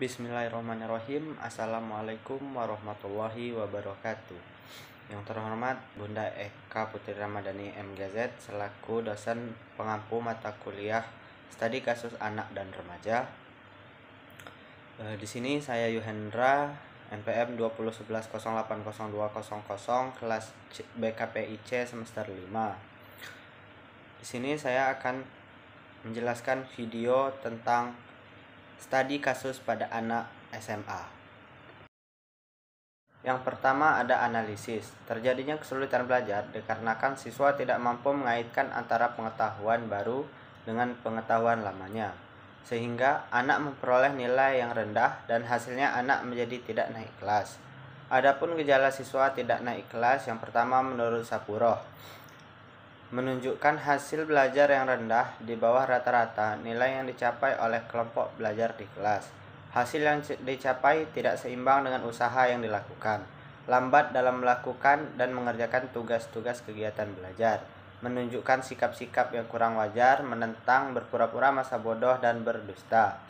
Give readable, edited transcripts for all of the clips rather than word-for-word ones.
Bismillahirrahmanirrahim. Assalamualaikum warahmatullahi wabarakatuh. Yang terhormat Bunda Eka Putri Ramadhani MGZ selaku dosen pengampu mata kuliah studi kasus anak dan remaja. Di sini saya Yuhendra, NPM 2011080200 kelas BKPIC semester 5. Di sini saya akan menjelaskan video tentang studi kasus pada anak SMA. Yang pertama ada analisis. Terjadinya kesulitan belajar dikarenakan siswa tidak mampu mengaitkan antara pengetahuan baru dengan pengetahuan lamanya, sehingga anak memperoleh nilai yang rendah dan hasilnya anak menjadi tidak naik kelas. Adapun gejala siswa tidak naik kelas, yang pertama menurut Sapuroh menunjukkan hasil belajar yang rendah di bawah rata-rata nilai yang dicapai oleh kelompok belajar di kelas. Hasil yang dicapai tidak seimbang dengan usaha yang dilakukan, lambat dalam melakukan dan mengerjakan tugas-tugas kegiatan belajar, menunjukkan sikap-sikap yang kurang wajar, menentang, berpura-pura masa bodoh dan berdusta,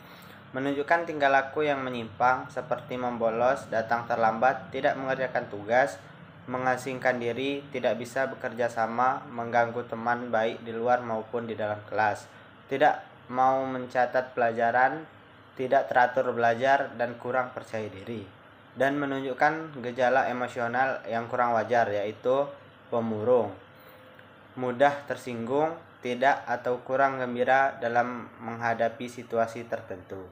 menunjukkan tingkah laku yang menyimpang seperti membolos, datang terlambat, tidak mengerjakan tugas, mengasingkan diri, tidak bisa bekerja sama, mengganggu teman baik di luar maupun di dalam kelas, tidak mau mencatat pelajaran, tidak teratur belajar, dan kurang percaya diri, dan menunjukkan gejala emosional yang kurang wajar, yaitu pemurung, mudah tersinggung, tidak atau kurang gembira dalam menghadapi situasi tertentu.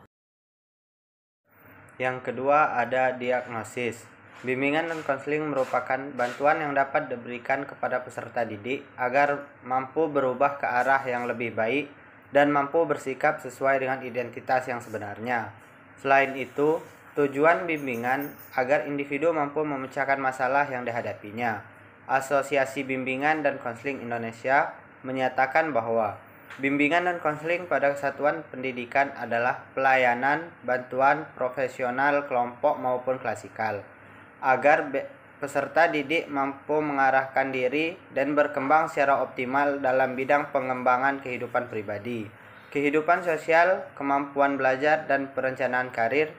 Yang kedua ada diagnosis. Bimbingan dan konseling merupakan bantuan yang dapat diberikan kepada peserta didik agar mampu berubah ke arah yang lebih baik dan mampu bersikap sesuai dengan identitas yang sebenarnya. Selain itu, tujuan bimbingan agar individu mampu memecahkan masalah yang dihadapinya. Asosiasi Bimbingan dan Konseling Indonesia menyatakan bahwa bimbingan dan konseling pada satuan pendidikan adalah pelayanan, bantuan profesional kelompok maupun klasikal, agar peserta didik mampu mengarahkan diri dan berkembang secara optimal dalam bidang pengembangan kehidupan pribadi, kehidupan sosial, kemampuan belajar, dan perencanaan karir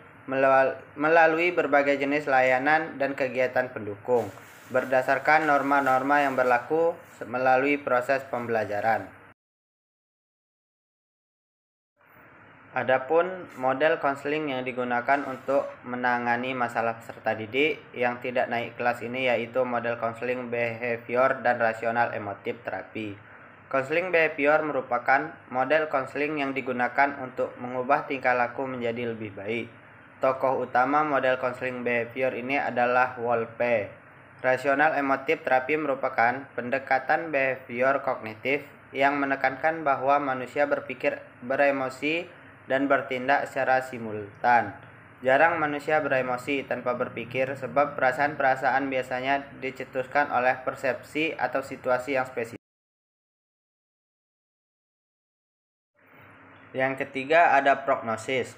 melalui berbagai jenis layanan dan kegiatan pendukung, berdasarkan norma-norma yang berlaku melalui proses pembelajaran. Adapun model konseling yang digunakan untuk menangani masalah peserta didik yang tidak naik kelas ini yaitu model konseling behavior dan rasional emotif terapi. Konseling behavior merupakan model konseling yang digunakan untuk mengubah tingkah laku menjadi lebih baik. Tokoh utama model konseling behavior ini adalah Wolpe. Rasional emotif terapi merupakan pendekatan behavior kognitif yang menekankan bahwa manusia berpikir, beremosi, dan bertindak secara simultan. Jarang manusia beremosi tanpa berpikir sebab perasaan-perasaan biasanya dicetuskan oleh persepsi atau situasi yang spesifik. Yang ketiga ada prognosis.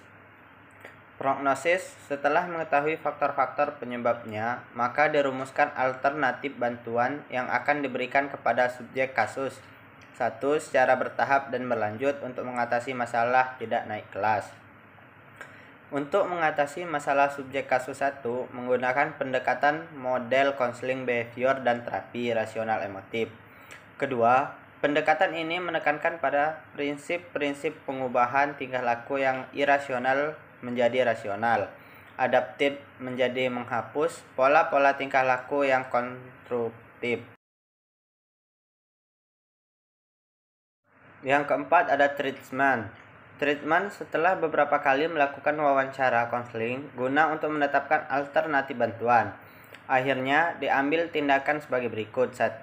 Prognosis, setelah mengetahui faktor-faktor penyebabnya, maka dirumuskan alternatif bantuan yang akan diberikan kepada subjek kasus. 1. Secara bertahap dan berlanjut untuk mengatasi masalah tidak naik kelas. Untuk mengatasi masalah subjek kasus 1, menggunakan pendekatan model konseling behavior dan terapi rasional emotif. Kedua, pendekatan ini menekankan pada prinsip-prinsip pengubahan tingkah laku yang irasional menjadi rasional, adaptif menjadi menghapus, pola-pola tingkah laku yang konstruktif. Yang keempat ada treatment. Treatment setelah beberapa kali melakukan wawancara konseling guna untuk menetapkan alternatif bantuan. Akhirnya diambil tindakan sebagai berikut. 1.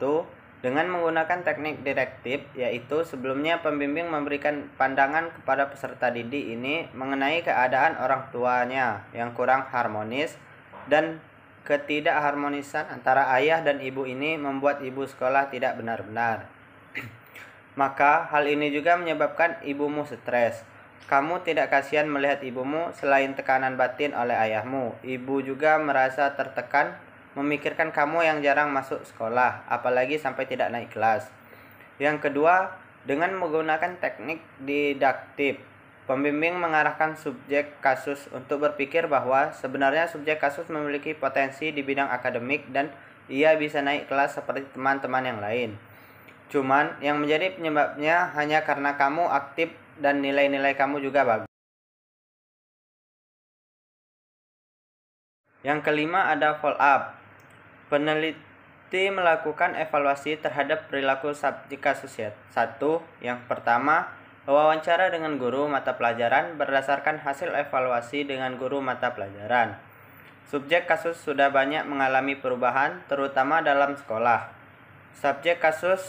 Dengan menggunakan teknik direktif, yaitu sebelumnya pembimbing memberikan pandangan kepada peserta didik ini mengenai keadaan orang tuanya yang kurang harmonis dan ketidakharmonisan antara ayah dan ibu ini membuat ibu sekolah tidak benar-benar. Maka hal ini juga menyebabkan ibumu stres. Kamu tidak kasihan melihat ibumu selain tekanan batin oleh ayahmu. Ibu juga merasa tertekan memikirkan kamu yang jarang masuk sekolah, apalagi sampai tidak naik kelas. Yang kedua, dengan menggunakan teknik didaktif, Pembimbing mengarahkan subjek kasus untuk berpikir bahwa sebenarnya subjek kasus memiliki potensi di bidang akademik dan ia bisa naik kelas seperti teman-teman yang lain. Cuman yang menjadi penyebabnya hanya karena kamu aktif dan nilai-nilai kamu juga bagus. Yang kelima ada follow up. Peneliti melakukan evaluasi terhadap perilaku subjek kasus. Satu, yang pertama, wawancara dengan guru mata pelajaran berdasarkan hasil evaluasi dengan guru mata pelajaran. Subjek kasus sudah banyak mengalami perubahan, terutama dalam sekolah. Subjek kasus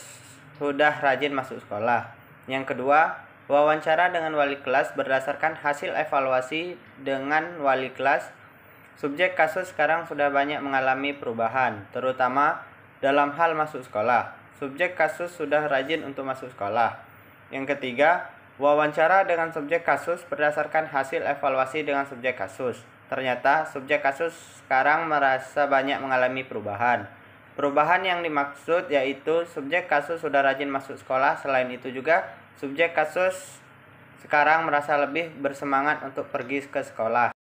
sudah rajin masuk sekolah. Yang kedua, wawancara dengan wali kelas berdasarkan hasil evaluasi dengan wali kelas. Subjek kasus sekarang sudah banyak mengalami perubahan, terutama dalam hal masuk sekolah. Subjek kasus sudah rajin untuk masuk sekolah. Yang ketiga, wawancara dengan subjek kasus berdasarkan hasil evaluasi dengan subjek kasus. Ternyata subjek kasus sekarang merasa banyak mengalami perubahan. Perubahan yang dimaksud yaitu subjek kasus sudah rajin masuk sekolah. Selain itu juga, subjek kasus sekarang merasa lebih bersemangat untuk pergi ke sekolah.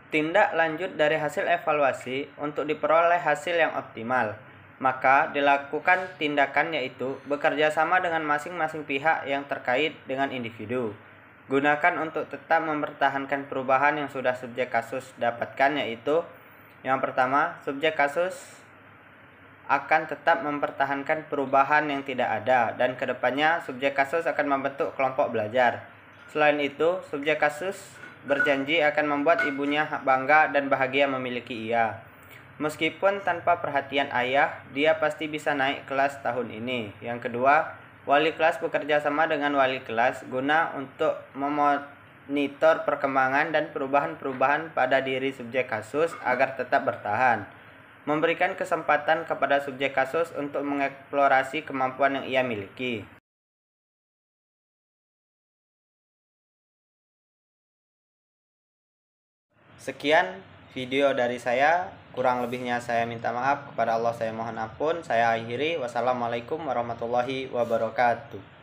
Tindak lanjut dari hasil evaluasi untuk diperoleh hasil yang optimal. Maka dilakukan tindakan yaitu bekerja sama dengan masing-masing pihak yang terkait dengan individu. Gunakan untuk tetap mempertahankan perubahan yang sudah subjek kasus dapatkan, yaitu yang pertama, subjek kasus akan tetap mempertahankan perubahan yang tidak ada dan kedepannya subjek kasus akan membentuk kelompok belajar. Selain itu, subjek kasus berjanji akan membuat ibunya bangga dan bahagia memiliki ia. Meskipun tanpa perhatian ayah, dia pasti bisa naik kelas tahun ini. Yang kedua, wali kelas bekerja sama dengan wali kelas guna untuk memonitor perkembangan dan perubahan-perubahan pada diri subjek kasus agar tetap bertahan. Memberikan kesempatan kepada subjek kasus untuk mengeksplorasi kemampuan yang ia miliki. Sekian video dari saya, kurang lebihnya saya minta maaf, kepada Allah saya mohon ampun. Saya akhiri, wassalamualaikum warahmatullahi wabarakatuh.